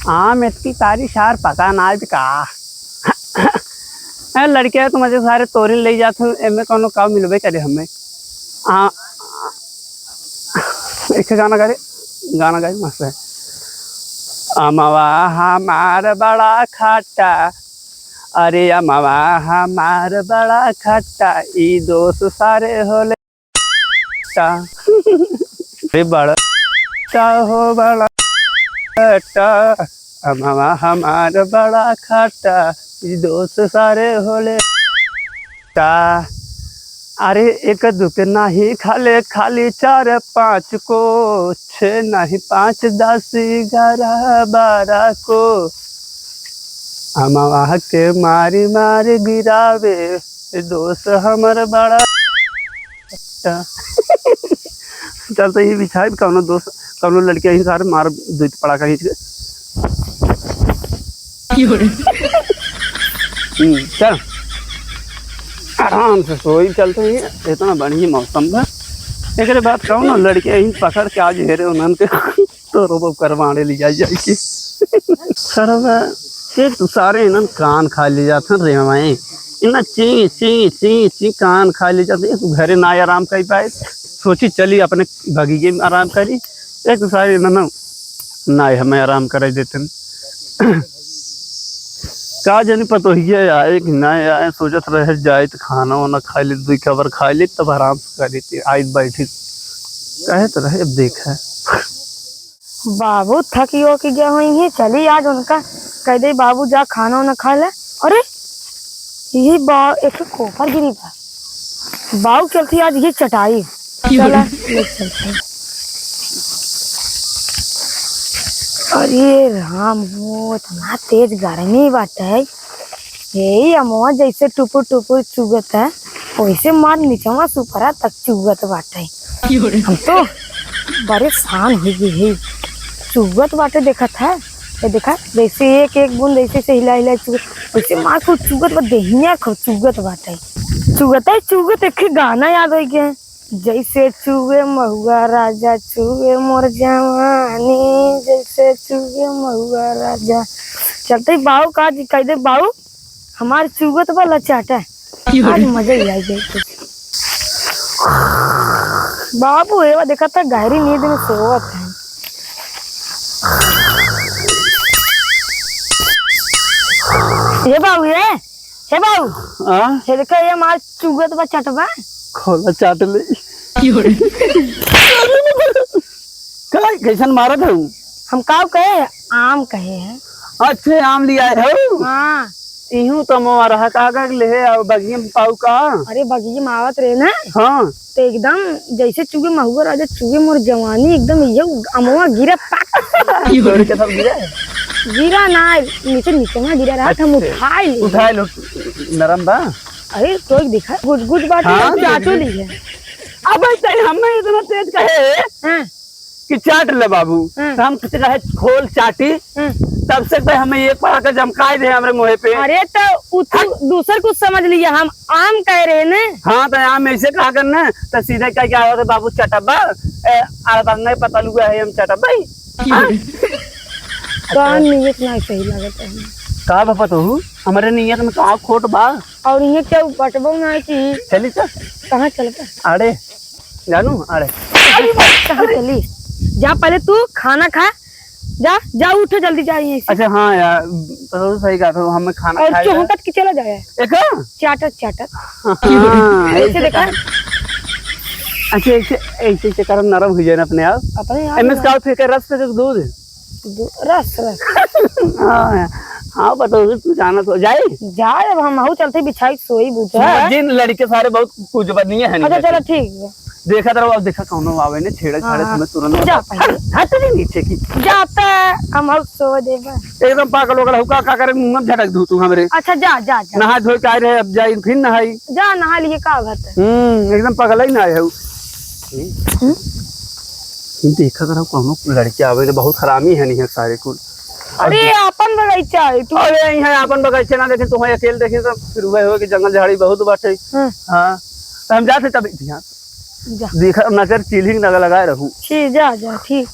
आम इतनी सारी शार पका ना का लड़के तो मुझे सारे तोरी ले जाते एमे कोनो काम मिलबे करे हमें एक गाना गाए मस्त है। अमवा हमार बड़ा खट्टा, अरे अमवा हमार बड़ा खट्टा, ई दोस्त सारे होले बड़ा हो बड़ा खट्टा, अमवा हमार बड़ा खट्टा, ई दोस्त सारे होले टा। अरे एक दुख नहीं खाले खाली 4 5 को, 6 नहीं 5 10 11 12 को, अमवा के मारी मारी गिरावे दोस्त हमर बड़ा चल तो ये बिछाए कौनो दोस्त कौनो लड़के ही सारे मार दूध पड़ा का खींच के चल आराम से सोई चलते ही इतना बढ़िया मौसम बा। एक बात कहूँ ना लड़के ही पकड़ के आज हेरे उन्होंने तो रोबो करवाने ले जाए कि सर तू सारे इन्होंने कान खा ले जाते रे हमारे इन्ना ची ची ची ची कान खा ले जाते घरे ना आराम कर पाए सोची चली अपने बगीचे में आराम करी एक तो सारे इन्होंने ना हमें आराम कर देते का जानी पता ही आए कि ना आए सोचत रह जाए तो खाना वाना खा ले 2 खबर खा ले तब आराम से कर लेती आज बैठी कहे तो रहे अब देखा बाबू थकी की गया हुई चली आज उनका कह दे बाबू जा खाना वाना खा ले। अरे ये एक कोपर गिरी था बाबू चलती आज ये चटाई चला चलते। अरे राम हो इतना तेज गर्मी बाटे यही अमवा जैसे टुपुर टुपुर चुगत है वैसे मार नीचवा सुपरा तक चुगत बाटे। हम तो बड़े शान हो गई है चुगत बाटे देखत है ये देखा जैसे एक एक बूंद ऐसे से हिला हिला चुगत वैसे मार को चुगत बा देहिया को चुगत बाटे चुगत एक गाना याद हो गया जैसे चुगे महुआ राजा चुगे मोर जवानी जैसे चुगे महुआ राजा। चलते बाऊ का कह दे बाऊ हमारे चुगत वाला चाटा आज मजा ही आ जाए। बाबू एवा देखा था गहरी नींद में सोवत है। ये बाबू हे बाबू ये देखा ये हमारे चुगत बा चटवा खोला चाट ले कैसन मारा था हम काव कहे आम कहे हैं। अच्छे आम लिया है हाँ इहू तो रहा कागज ले बगिया में पाऊ का। अरे बगिया में आवत रहे ना हाँ तो एकदम जैसे चुगे महुआ राजा चुगे मोर जवानी एकदम ये अमवा गिरा पाक गिरा ना नीचे में गिरा रहा था उठाए लो नरम बा। अरे कोई दिखा गुज बात चाटो ली है अब हमें इतना तेज कहे कि चाट ले बाबू तो हम कहे खोल चाटी तब से तो हमें एक पड़ा कर जमकाए दे हमारे मुँह पे। अरे तो दूसर कुछ समझ लिया हम आम कह रहे ने। हाँ तो आम ऐसे कहा करना तो सीधे क्या होता बाबू चटब्बा नहीं पता लुआ है हम चटब्बा नियत ना सही लगत है का बापा तो हमारे नियत में कहाँ खोट बा और ये क्या बटबो ना कि चली चल कहाँ चलता अरे जानू अरे कहाँ चली जा पहले तू खाना खा जा उठो जल्दी जा यहीं से। अच्छा हाँ यार तो सही कहा था हमें खाना और चौंकट की चला जाए एक चाटत ऐसे देखा अच्छा ऐसे कर नरम हो जाए अपने आप अपने का फेंके रस से दूध रस हाँ बताओ तू जाना तो जाए अब हम चलते बिछाई सोई बुझा जिन लड़के सारे बहुत कुछ बनिए है। अच्छा चलो ठीक देखा तरह अब देखा कौन आवे ने छेड़े छाड़े तुम्हें तुरंत हट नीचे की जाता हम सो देबा एकदम पागल हो गया का करे मुंह में झटक दू तू हमरे। अच्छा जा नहा धो के आए रहे अब जाई फिर नहाई जा नहा लिए का बात एकदम पागल ही ना है देखा तरह कौन लड़के आवे बहुत हरामी है नहीं सारे कुल। अरे अपन बगीचा है तू अरे यहाँ अपन बगीचा ना देखे तुम अकेले देखे तो फिर वह हो कि जंगल झाड़ी बहुत बाटे। हाँ तो हम जाते तब देखा नजर चिल्हिंग लगाए रहूं ठीक जा ठीक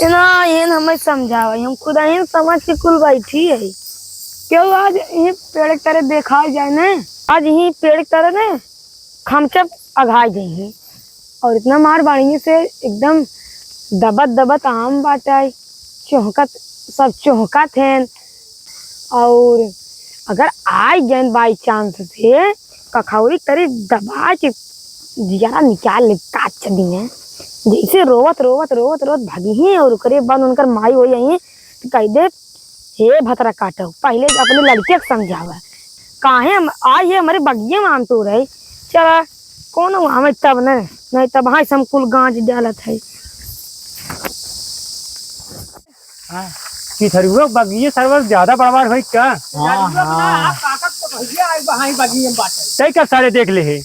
ना ये हमें समझावा हम खुद ही समझ के कुल बैठी है क्यों आज ये पेड़ की तरह देखा जाए ना आज ही पेड़ की तरह ना खमचप अघा जाइए और इतना मार बाड़िए से एकदम दबत दबत आम बाटा चौहकत सब चौहकत हैं और अगर आ गए बाई चांस से कखौरी तरी दबा के जिया निकाल ले काट चली में जैसे रोवत रोवत रोवत रोवत भागी ही और करे बाद उनकर माई हो जाइए तो कह दे हे भतरा काटो पहले अपने लड़के को समझावा काहे आई है हमारे बगिए में आम तो रही चला कौन हमें तब नहीं तब हाँ सब कुल गांच डालत है कि थरुआ बगिए सरवर ज्यादा बड़वार भाई क्या सही कब सारे देख ले है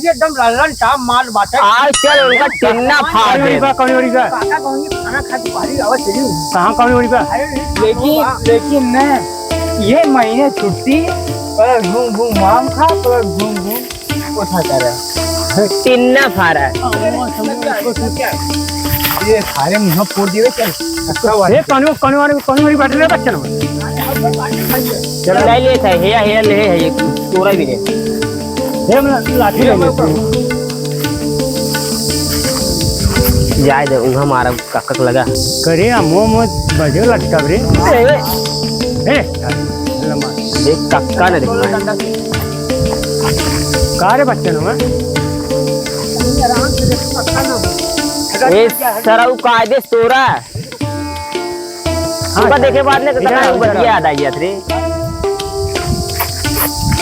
एकदम ललन शाम माल बाटे आज चल उनका टिन्ना फाड़ दे कौन ओरी का खाना खाती भारी आवाज चली कहाँ कौन ओरी का लेकिन न ये महीने छुट्टी पर घूम घूम आम खा पर घूम घूम उठा कर टिन्ना फाड़ा ये खारे मुंह फोड़ दिए चल ये कौन ओरी बैठ रहे बच्चन में चलो ले ले था हे ले है ये पूरा भी ले ये मैं लाठी ले जाए दे उन्हा मारा कक्कक लगा करे मोह बजे लटका रे ए देख कक्का ने देखना कारे बच्चन में ए सराउ कायदे सोरा सुबह देखे बाद ने कतना बढ़िया याद आ गया रे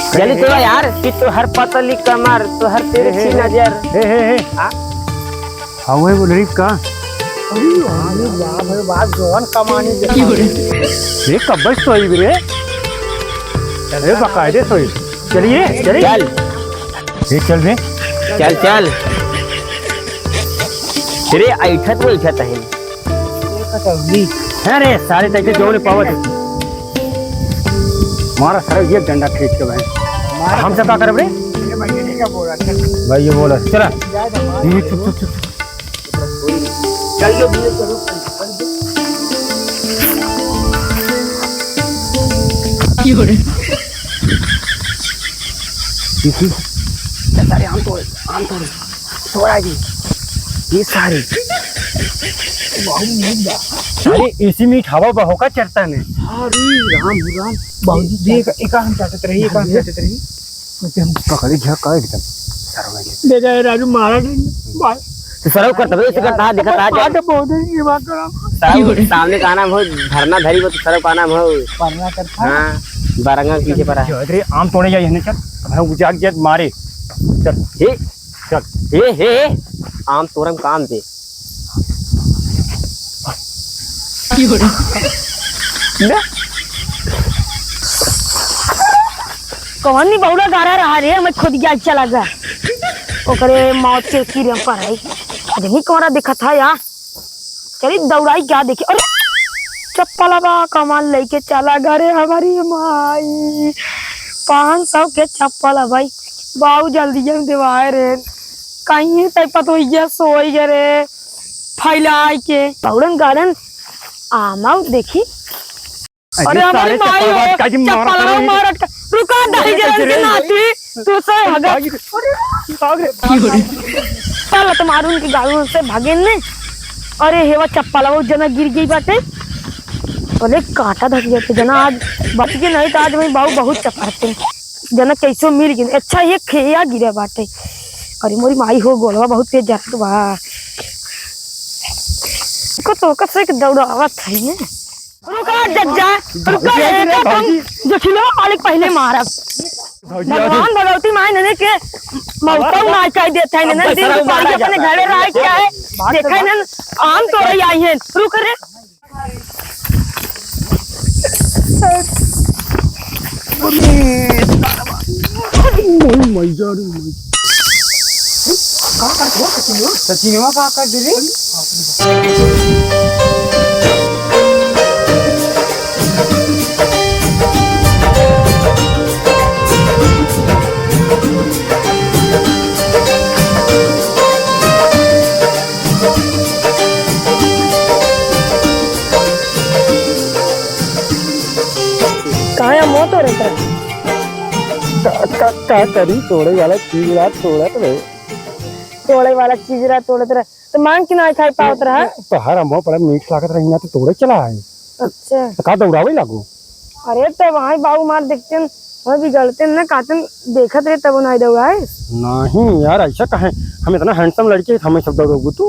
जल्दी तो यार कि तो हर पतली कमर तो हर तेरे सी नजर हे हां वो बोल रही का अरे वाह भाई बात जोन कमाने ये कब सोई रे अरे बकायदे सोई चलिए चल ये चल रे चल तेरे ऐठत वो ऐठत है अरे सारे तक जो ने पावत मारा सारा ये डंडा खींच के भाई हम सब क्या करब रे भाई ये बोला चला ये चुप चल जो भी करो सारे आम तोड़ थोड़ा जी ये सारे अरे इसी में हवा बहोका चढ़ता है अरे राम बाबूजी देख एक हम चाहते रही हम पकड़ी झका एकदम ले जाए राजू मारा नहीं तो सरव करता है इसे करता दिखता है बात बहुत है ये बात करा सरव सामने का नाम हो धरना धरी वो तो सरव का नाम हो पढ़ना करता हां बारंगा पीछे पड़ा है अरे आम तोड़े जाइए ने चल भाई जाग जात मारे चल हे चल हे आम तोरम काम दे कौन नहीं बहुड़ा गारा रहा रे मैं खुद गया चला गया ओकरे मौत के कीड़े पर है आदमी कौन दिखा था यार चली दौड़ाई क्या देखी अरे चप्पल बा कमाल लेके चला गया रे हमारी माई 500 के चप्पल है भाई बाऊ जल्दी जल्दी दिवाए रे कहीं तय पतो ये सोई गए रे फैलाई के बहुड़न गार्डन आमाऊ देखी अरे हमारी माई हो चप्पल मार रुका दही जल्दी नाती तू से भाग चल तुम्हारे उनकी गाड़ियों से भागे ने अरे हेवा चप्पल वो जना गिर गई बाटे बोले कांटा धस जाते जना आज बच के नहीं तो आज मैं बाबू बहुत चपाते जना कैसे मिल गई अच्छा ये खेया गिरे बाटे अरे मोरी माई हो गोलवा बहुत तेज जात बा को तो कसे के दौड़ावत है ने रुका जज्जा रुका जो खिलो मालिक पहले मारा भगवान भगवती माई ने के मौका ना कह देता है ने दिन बारी अपने घरे रह क्या है देखा न आम तोड़ आई है रुक रे सचिनवा का कर दे अमो तोड़े तरह का करी तोड़े वाला चीज रात तोड़ा तो तोड़े वाला चीज रहा तोड़े तरह तो मांग के ना खाई पावत रहा। तो हर अम्मो बड़ा मीठ लागत रही ना तो तोड़े चला है अच्छा तो का दौड़ावे लागू। अरे तब वहाँ बाबू मार देखते हैं वहाँ भी गलते ना कातन देखत रहे तब नहीं दौड़ाए। नहीं यार ऐसा कहे हम इतना हैंडसम लड़के हमें सब दौड़ोगू तू।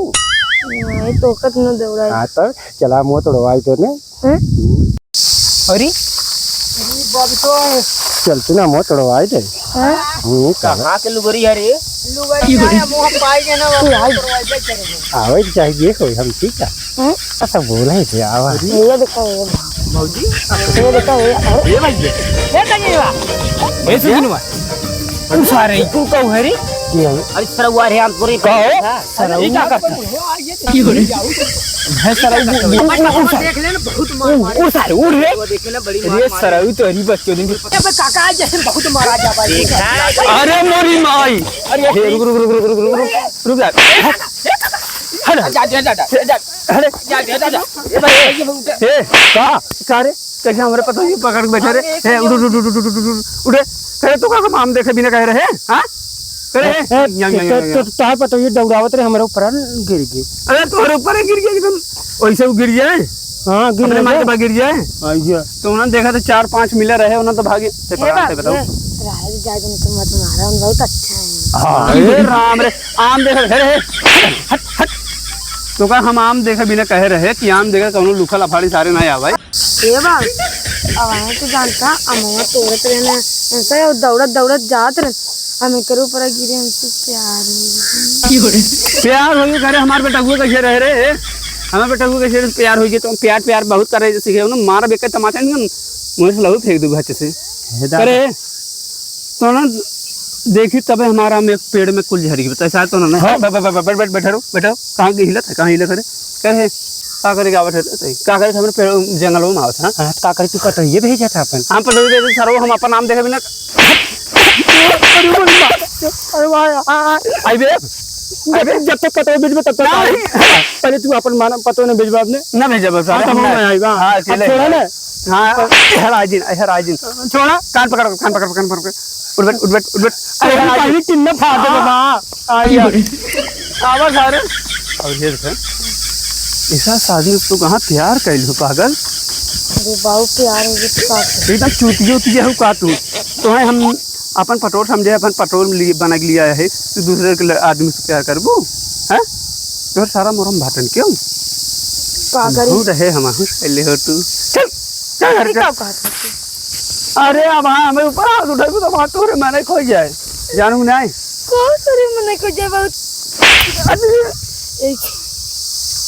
नहीं तो कत न दौड़ाए। हाँ तो चला मुँह तोड़वाई तेने अरे बाबू तो चलते ना मुँह तोड़वाई दे। कहाँ के लुगरी है रे लुगरी है मुंह पाई के ना आवे चाहिए कोई हम ठीक है ऐसा बोला है थे आवा ये देखो ये मौजी ये देखो ये भाई ये कहीं हुआ ये सुन हुआ तू सारे तू कहो है रे की है अरे सरवा रे हम पूरी कहो सरवा क्या करता की हो रे है सरवा देख ले ना बहुत मार उड़ सारे उड़ रे देख ले बड़ी मार ये सरवा तो हरी बच्चों दिन अबे काका जैसे बहुत मारा जा भाई। अरे मोरी माई अरे रुक रुक रुक रुक रुक रुक रुक जा जा जा जा जा अरे जा जा जा हे का रे कैसे हमारे पता ही पकड़ के बैठे रे हे उड़ उड़ उड़ उड़ उड़े करे तो का हम देखे बिना कह रहे हां करे तो तार पता ये दौड़ावत रहे हमारे ऊपर गिर गई। अरे तुम्हारे ऊपर गिर गया एकदम वैसे वो गिर जाए। हाँ अपने मार के बाद गिर जाए आइया तो उन्होंने देखा तो 4-5 मिले रहे उन्होंने तो भागे ते पकड़ते बताओ। राय जाए तो मत मारा उन बहुत अच्छा है। हां हे राम रे आम देख रहे हट हट तो का हम आम देखे बिना कह रहे कि आम देखे कौनो लुखल अफाड़ी सारे ना आवे ये बात अब आए तो जानता अमवा तोड़त रहने ऐसा दौड़त दौड़त जात रहे हमें करो पर गिरे हमसे प्यार हो गया करे हमारे बेटा हुए कैसे रह रहे हमारे बेटा हुए कैसे प्यार हो गया तो प्यार प्यार बहुत करे सीखे ना मार बेके तमाचा नहीं मुझे से लहू फेंक दूँ घर से करे तो ना देखी तबे हमारा में पेड़ में कुल झरी बताए शायद तो ना बैठ बैठ बैठो बैठो कहाँ की हिलत है कहाँ हिलत करे करे का करेगा बैठे का करे हमारे पेड़ जंगलों में आवत है का करे तू कत ये भेजा था अपन हम पर दे सरो हम अपन नाम देखे बिना अरे वाह आई बे अबे जब तक पता भेजबे तब तक पहले तू अपन माना पतो ने भेजबा आपने ना भेजा बस हम आई बा हां चले छोड़ा ना हाँ हराजिन छोड़ा कान पकड़ उठ बैठ उठ बैठ उठ बैठ अरे पहले किन्ना फाड़ दे बाबा आइया आवाज आ रे और ये देख ऐसा शादी तो कहाँ प्यार कैल हो पागल अरे बाबू प्यार हो गया तो का एकदम चूतिया उतिया हो का तू तो है हम अपन पटोल समझे अपन पटोल बना के लिया है तो दूसरे के आदमी से प्यार करबो हैं तो सारा मोरम भाटन क्यों का करी तू रहे हम ले हो तू चल चल घर का का अरे अब हमें ऊपर हाथ उठाई तो बात रे मैंने खो जाए जानू नहीं को सरे मने को जे बहुत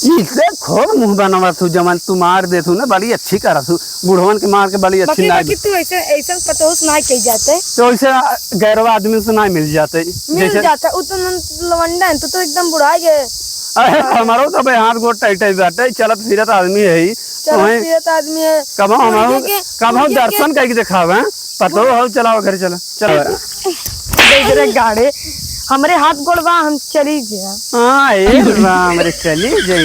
इससे खूब मुंह बनावा तू जमान तू मार दे तू ना बड़ी अच्छी करा तू बुढ़वन के मार के बड़ी अच्छी ना बाकी तू ऐसे ऐसा पतोस ना कही जाते तो ऐसे गैरवा आदमी से ना मिल जाते मिल जाता उतना लवंडा है तो एकदम बुढ़ा गए अरे हमारो तो भाई हाथ गोट टाइट टाइट बाटे चलत फिरत आदमी है ही चलो फिरत आदमी है कब हम दर्शन करके दिखावे पतो हो चलाओ घर चला चलो इधर गाड़ी हमारे हाथ गोड़वा हम चली गया हाँ ए राम रे चली जई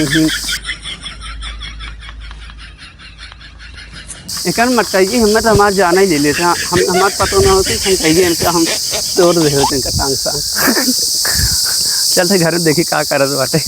एकन मत कहिए हम तो हमार जाना ही ले लेते हम हमार पतो ना होती हम कहिए इनका हम तोड़ दे होते इनका टांग सा चलते घर देखी का करत बाटे।